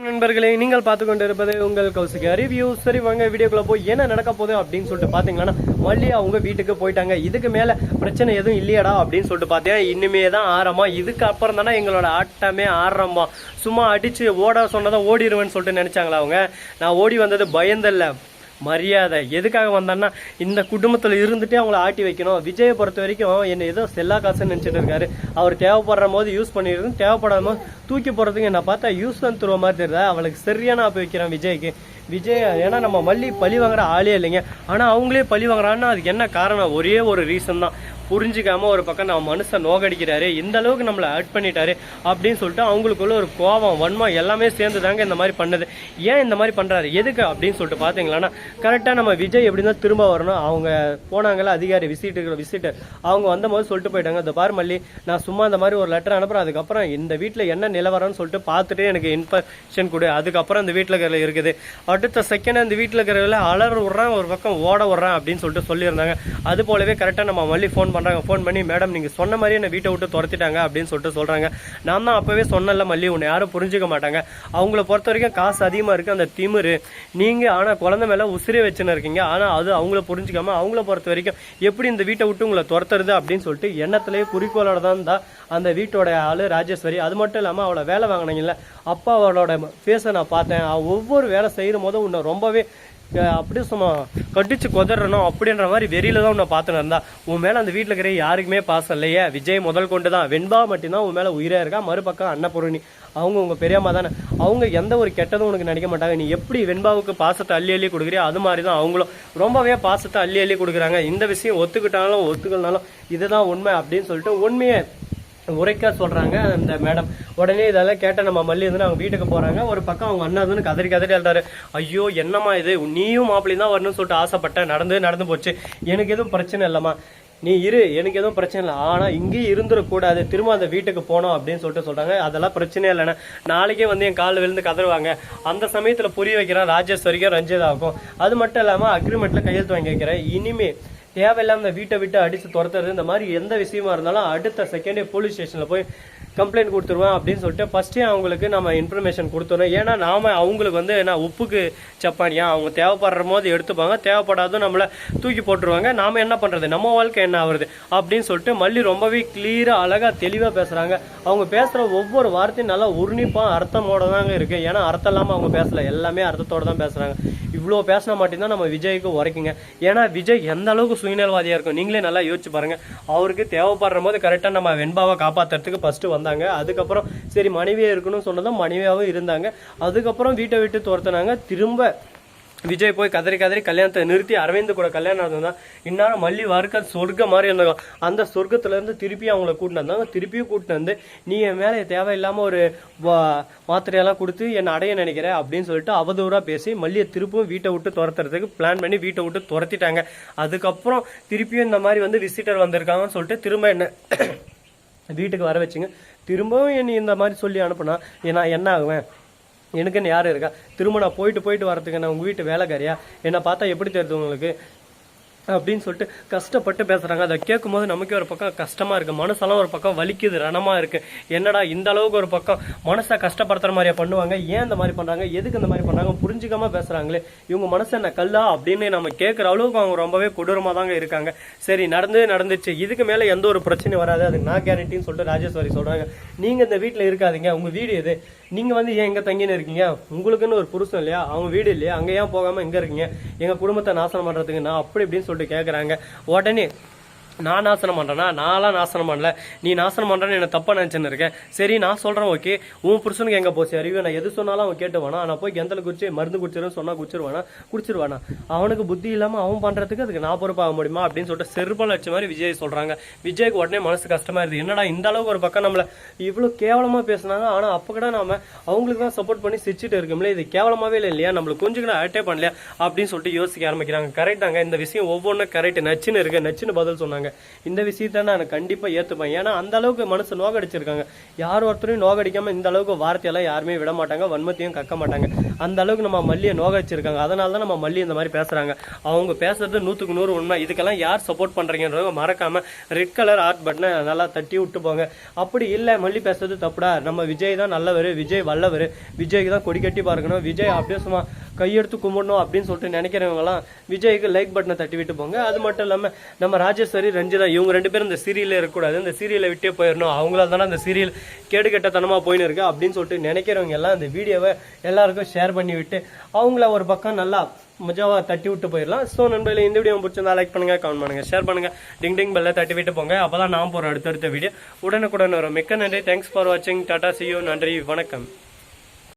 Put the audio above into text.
நண்பர்களே, நீங்கள் பார்த்து கொண்டு இருப்பது உங்கள் கௌசிகா ரிவ்யூ. சரி வாங்க வீடியோக்குள்ள போய் என்ன நடக்க போகுது அப்படின்னு சொல்லிட்டு பாத்தீங்கன்னா, மல்லி அவங்க வீட்டுக்கு போயிட்டாங்க. இதுக்கு மேல பிரச்சனை எதுவும் இல்லையாடா அப்படின்னு சொல்லிட்டு பார்த்தேன். இனிமே தான் ஆரம்பம். இதுக்கு அப்புறம் தானே எங்களோட ஆட்டமே ஆரம்பம். சும்மா அடிச்சு ஓட சொன்னதான் ஓடிடுவேன்னு சொல்லிட்டு நினைச்சாங்களா அவங்க. நான் ஓடி வந்தது பயந்தல்ல, மரியாதை. எதுக்காக வந்தான்னா, இந்த குடும்பத்தில் இருந்துட்டே அவங்கள ஆட்டி வைக்கணும். விஜயை பொறுத்த வரைக்கும் என்ன ஏதோ செல்லா காசுன்னு நினச்சிட்டு இருக்காரு. அவர் தேவைப்படுற போது யூஸ் பண்ணிடுறது, தேவைப்படாத போது தூக்கி போடுறதுக்கு என்ன பார்த்தா யூஸ் தான் தருவ மாதிரி தெரியுதா. அவளுக்கு சரியான ஆப்பி வைக்கிறேன் விஜய்க்கு. விஜய் ஏன்னா நம்ம மல்லி பழி வாங்குற ஆளே இல்லைங்க. ஆனால் அவங்களே பழி வாங்குறான்னா அதுக்கு என்ன காரணம்? ஒரே ஒரு ரீசன் தான். புரிஞ்சிக்காம ஒரு பக்கம் நம்ம மனுஷன் நோகடிக்கிறாரு, இந்த அளவுக்கு நம்மளை ஆட் பண்ணிட்டாரு அப்படின்னு சொல்லிட்டு அவங்களுக்குள்ள ஒரு கோபம் வன்மம் எல்லாமே சேர்ந்து தாங்க இந்த மாதிரி பண்ணது. ஏன் இந்த மாதிரி பண்றாரு, எதுக்கு அப்படின்னு சொல்லிட்டு பாத்தீங்களா, கரெக்டா நம்ம விஜய் எப்படி தான் திரும்ப வரணும். அவங்க போனாங்கல்ல அதிகாரி விசிட்டர், அவங்க வந்த போது சொல்லிட்டு போயிட்டாங்க, இந்த பாரு மல்லி, நான் சும்மா இந்த மாதிரி ஒரு லெட்டர் அனுப்புறேன், அதுக்கப்புறம் இந்த வீட்டில் என்ன நிலவரம்னு சொல்லிட்டு பார்த்துட்டு எனக்கு இன்ஃபர்மேஷன் கொடு. அதுக்கப்புறம் இந்த வீட்டில் இருக்கிற இருக்குது. அடுத்த செகண்ட் அந்த வீட்டில் இருக்கிற அலர் விடுறான், ஒரு பக்கம் ஓட விடுறான் அப்படின்னு சொல்லிட்டு சொல்லியிருந்தாங்க. அது போலவே கரெக்டாக நம்ம மல்லி ஃபோன் பண்ணி, மேடம் நீங்க சொன்ன மாதிரி என்ன வீட்டை விட்டு துரத்திட்டாங்க அப்படின்னு சொல்லிட்டு சொல்றாங்க. நான் தான் அப்பவே சொன்னல மல்லி, உன்னை யாரும் புரிஞ்சுக்க மாட்டாங்க. அவங்கள பொறுத்த வரைக்கும் காசு அதிகமா இருக்கு, அந்த திமிரு. நீங்க ஆனா குழந்தை மேல உசிரே வச்சுன்னு இருக்கீங்க. ஆனா அது அவங்கள புரிஞ்சுக்காம அவங்கள பொறுத்த வரைக்கும் எப்படி இந்த வீட்டை விட்டு உங்களை துரத்துறது அப்படின்னு சொல்லிட்டு எண்ணத்திலேயே குறிக்கோளோட தான் அந்த வீட்டோட ஆளு ராஜேஸ்வரி. அது மட்டும் இல்லாம அவளை வேலை வாங்கினீங்கல்ல, அப்பா அவளோட பேச நான் பார்த்தேன். ஒவ்வொரு வேலை செய்யும் போதும் உன்னை ரொம்பவே அப்படியே சும்மா கட்டிச்சு கொதறணும் அப்படின்ற மாதிரி வெறியில தான் உன்னை பார்த்துன்னு இருந்தா. உன் மேல அந்த வீட்டில் இருக்கிற யாருக்குமே பாசம் இல்லையே. விஜய் முதல் கொண்டு தான், வெண்பா மட்டும்தான் உன் மேல உயிரா இருக்கா. மறுபக்கம் அன்னபூரணி, அவங்க உங்க பெரியம்மா தானே. அவங்க எந்த ஒரு கெட்டதும் உனக்கு நினைக்க மாட்டாங்க. நீ எப்படி வெண்பாவுக்கு பாசத்தை அள்ளி கொடுக்குறியோ அது மாதிரி தான் அவங்களும் ரொம்பவே பாசத்தை அள்ளி கொடுக்குறாங்க. இந்த விஷயம் ஒத்துக்கிட்டாலும் ஒத்துக்கலனாலும் இதுதான் உண்மை அப்படின்னு சொல்லிட்டு உண்மையை உரைக்க சொல்றாங்க அந்த மேடம். உடனே இதெல்லாம் கேட்ட நம்ம மல்லி வந்து அவங்க வீட்டுக்கு போறாங்க. ஒரு பக்கம் அவங்க அண்ணா வந்து கதறி எழுதாரு, ஐயோ என்னம்மா இது, நீயும் மாப்பிள்ளையும் தான் வரணும்னு சொல்லிட்டு ஆசைப்பட்டேன், நடந்து போச்சு, எனக்கு எதுவும் பிரச்சனை இல்லம்மா, நீ இரு, எனக்கு எதுவும் பிரச்சனை இல்லை, ஆனா இங்கேயும் இருந்துடக்கூடாது, திரும்ப அந்த வீட்டுக்கு போனோம் அப்படின்னு சொல்லிட்டு சொல்றாங்க. அதெல்லாம் பிரச்சனையே இல்லைன்னா நாளைக்கே வந்து என் காலில் விழுந்து கதறுவாங்க. அந்த சமயத்துல புரிய வைக்கிறேன் ராஜேஸ்வரிக்கும் ரஞ்சிதாவுக்கும். அது மட்டும் இல்லாம அக்ரிமெண்ட்ல கையெழுத்து வாங்கி வைக்கிறேன். இனிமே தேவையில்லாம இந்த வீட்டை விட்டு அடிச்சு துரத்துறது, இந்த மாதிரி எந்த விஷயமா இருந்தாலும் அடுத்த செகண்டே போலீஸ் ஸ்டேஷன்ல போய் கம்ப்ளைண்ட் கொடுத்துருவேன் அப்படின்னு சொல்லிட்டு ஃபர்ஸ்டே அவங்களுக்கு நம்ம இன்ஃபர்மேஷன் கொடுத்துருவோம். ஏன்னா நாம அவங்களுக்கு வந்து என்ன உப்புக்கு சப்பானியா, அவங்க தேவைப்படுற போது எடுத்துப்பாங்க, தேவைப்படாதும் நம்மளை தூக்கி போட்டுருவாங்க. நாம என்ன பண்றது, நம்ம வாழ்க்கை என்ன ஆகுறது அப்படின்னு சொல்லிட்டு மல்லி ரொம்பவே கிளியரா அழகா தெளிவா பேசுறாங்க. அவங்க பேசுற ஒவ்வொரு வார்த்தையும் நல்லா உருணிப்பா அர்த்தமோட தாங்க இருக்கு. ஏன்னா அர்த்தம் இல்லாம அவங்க பேசல, எல்லாமே அர்த்தத்தோட தான் பேசுறாங்க. இவ்வளோ பேசினா மட்டும்தான் நம்ம விஜய்க்கு உரைக்குங்க. ஏன்னா விஜய் எந்த அளவுக்கு சுயநலவாதியா இருக்கும் நீங்களே நல்லா யோசிச்சு பாருங்க. அவருக்கு தேவைப்படுற போது கரெக்டா நம்ம வெண்பாவை காப்பாத்துறதுக்கு ஃபர்ஸ்ட் வந்தாங்க. அதுக்கப்புறம் சரி மனைவியா இருக்கணும்னு சொன்னதும் மனைவியாவும் இருந்தாங்க. அதுக்கப்புறம் வீட்டை விட்டு துரத்துனாங்க. திரும்ப விஜய் போய் கதறி கல்யாணத்தை நிறுத்தி அரவிந்த் கூட கல்யாணம் இருந்தால் இந்நேரம் மல்லி வார்க்க சொர்க்க மாதிரி இருந்தாங்க. அந்த சொர்க்கத்துல இருந்து திருப்பி அவங்கள கூட்டிட்டு வந்தாங்க. திருப்பியும் கூட்டிட்டு வந்து நீ என் மேலே தேவையில்லாம ஒரு மாத்திரையெல்லாம் கொடுத்து என்னை அடைய நினைக்கிற அப்படின்னு சொல்லிட்டு அவதூறா பேசி மல்லியை திருப்பியும் வீட்டை விட்டு துரத்துறதுக்கு பிளான் பண்ணி வீட்டை விட்டு துரத்திட்டாங்க. அதுக்கப்புறம் திருப்பியும் இந்த மாதிரி வந்து விசிட்டர் வந்திருக்காங்கன்னு சொல்லிட்டு திரும்ப என்ன வீட்டுக்கு வர வச்சுங்க. திரும்பவும் என்னை இந்த மாதிரி சொல்லி அனுப்புனா நான் என்ன ஆகுவேன், எனக்குன்னு யாரும் இருக்கா, திரும்ப நான் போயிட்டு வரதுக்கு நான் உங்கள் வீட்டு வேலைக்காரியா, என்னை பார்த்தா எப்படி தெரியுது உங்களுக்கு அப்படின்னு சொல்லிட்டு கஷ்டப்பட்டு பேசுறாங்க. அதை கேட்கும் போது நமக்கே ஒரு பக்கம் கஷ்டமா இருக்கு, மனசெல்லாம் ஒரு பக்கம் வலிக்குது, ரணமா இருக்கு. என்னடா இந்த அளவுக்கு ஒரு பக்கம் மனசை கஷ்டப்படுத்துற மாதிரியா பண்ணுவாங்க, ஏன் இந்த மாதிரி பண்றாங்க, எதுக்கு இந்த மாதிரி பண்றாங்க, புரிஞ்சுக்காம பேசுறாங்களே, இவங்க மனசு என்ன கல்லா அப்படின்னு நம்ம கேட்கிற அளவுக்கு அவங்க ரொம்பவே கொடூரமா தாங்க இருக்காங்க. சரி நடந்துச்சு, இதுக்கு மேல எந்த ஒரு பிரச்சனையும் வராது, அது நான் கேரண்டின்னு சொல்லிட்டு ராஜேஸ்வரி சொல்றாங்க. நீங்க இந்த வீட்டுல இருக்காதீங்க, உங்க வீடு எது, நீங்க வந்து ஏன் எங்க தங்கின்னு இருக்கீங்க, உங்களுக்குன்னு ஒரு புருஷன் இல்லையா, அவங்க வீடு இல்லையா, அங்க ஏன் போகாம எங்க இருக்கீங்க, எங்க குடும்பத்தை நாசனம் பண்றதுக்கு நான் அப்படி இப்படின்னு சொல்லிட்டு கேக்குறாங்க. உடனே நான் நாசனம் பண்றேன்னா, நான்லாம் நாசனம் பண்ணல, நீ நாசனம் பண்றேன்னு என்ன தப்பா நினைச்சுன்னு இருக்கேன். சரி நான் சொல்றேன், ஓகே உன் புருஷனுக்கு எங்க போச்சு அறிவு, நான் எது சொன்னாலும் அவன் கேட்டுவானா, நான் போய் கெந்தல குடிச்சு மருந்து குடிச்சிருன்னு சொன்னா குடிச்சிருவானா, அவனுக்கு புத்தி இல்லாம அவன் பண்றதுக்கு அதுக்கு நான் பொறுப்பாக முடியுமா அப்படின்னு சொல்லிட்டு செருப்பால் அடிச்ச மாதிரி விஜய் சொல்றாங்க. விஜய்க்கு உடனே மனசு கஷ்டமா இருக்கு. என்னடா இந்த அளவுக்கு ஒரு பக்கம் நம்மள இவ்வளவு கேவலமா பேசினாங்க, ஆனா அப்ப கூட நாம அவங்களுக்கு தான் சப்போர்ட் பண்ணி சிரிச்சுட்டு இருக்கோம்ல, இது கேவலமாவே இல்லை இல்லையா, நம்மளுக்கு கொஞ்சம் கூட அட்டே பண்ணலையா அப்படின்னு சொல்லிட்டு யோசிக்க ஆரம்பிக்கிறாங்க. கரெக்டாங்க, இந்த விஷயம் ஒவ்வொன்றும் கரெக்ட், நச்சுன்னு இருக்கு, நச்சுன்னு பதில் சொன்னாங்க. பேசுறாங்க. இந்த விஷயத்த நான் கண்டிப்பா ஏத்துப்பேன். ஏன்னா அந்த அளவுக்கு மனசு நோகடிச்சிருக்காங்க. யார் ஒருத்தரையும் நோகடிக்காம இந்த அளவுக்கு வார்த்தையெல்லாம் யாருமே விட மாட்டாங்க, வன்மத்தையும் கக்க மாட்டாங்க. அந்த அளவுக்கு நம்ம மல்லியை நோகடிச்சிருக்காங்க. அதனால தான் நம்ம மல்லி இந்த மாதிரி பேசுறாங்க. அவங்க பேசுறது 100க்கு 100 உண்மை. இதுக்கெல்லாம் யார் சப்போர்ட் பண்றீங்கன்றவங்க மறக்காம ரெட் கலர் ஆர்ட் பட்டனை நல்லா தட்டி விட்டு போங்க. அப்படி இல்ல மல்லி பேசுறது தப்புடா, நம்ம விஜய் தான் நல்லவர், விஜய் வல்லவர், விஜய்க்கு தான் கொடி கட்டி பார்க்கணும், விஜய் அப்படியே சும்மா கையெடுத்து கும்பிடணும் அப்படின்னு சொல்லிட்டு நினைக்கிறவங்க எல்லாம் விஜய்க்கு லைக் பட்டனை தட்டி விட்டு போங்க. அது மட்டும் இல்லாம நம்ம ராஜேஸ்வரி, ரஞ்சிதா இவங்க 2 பேரும் இந்த சீரியல்ல இருக்கக்கூடாது, இந்த சீரியலை விட்டே போயிடணும், அவங்களால தானே அந்த சீரியல் கேடு கெட்டத்தனமா போயின்னு இருக்கு அப்படின்னு சொல்லிட்டு நினைக்கிறவங்க எல்லாம் இந்த வீடியோவை எல்லாருக்கும் ஷேர் பண்ணி விட்டு அவங்கள ஒரு பக்கம் நல்லா மஜாவா தட்டி விட்டு போயிடலாம். ஸோ நண்பர்களே, இந்த வீடியோ பிடிச்சிருந்தா லைக் பண்ணுங்க, கமெண்ட் பண்ணுங்க, ஷேர் பண்ணுங்க, டிங் பெல்ல தட்டி விட்டு போங்க. அப்பதான் நான் போற அடுத்தடுத்த வீடியோ உடனுக்குடன் வரும். மிக்க நன்றி. தேங்க்ஸ் ஃபார் வாட்சிங். Tata, see you. நன்றி, வணக்கம்.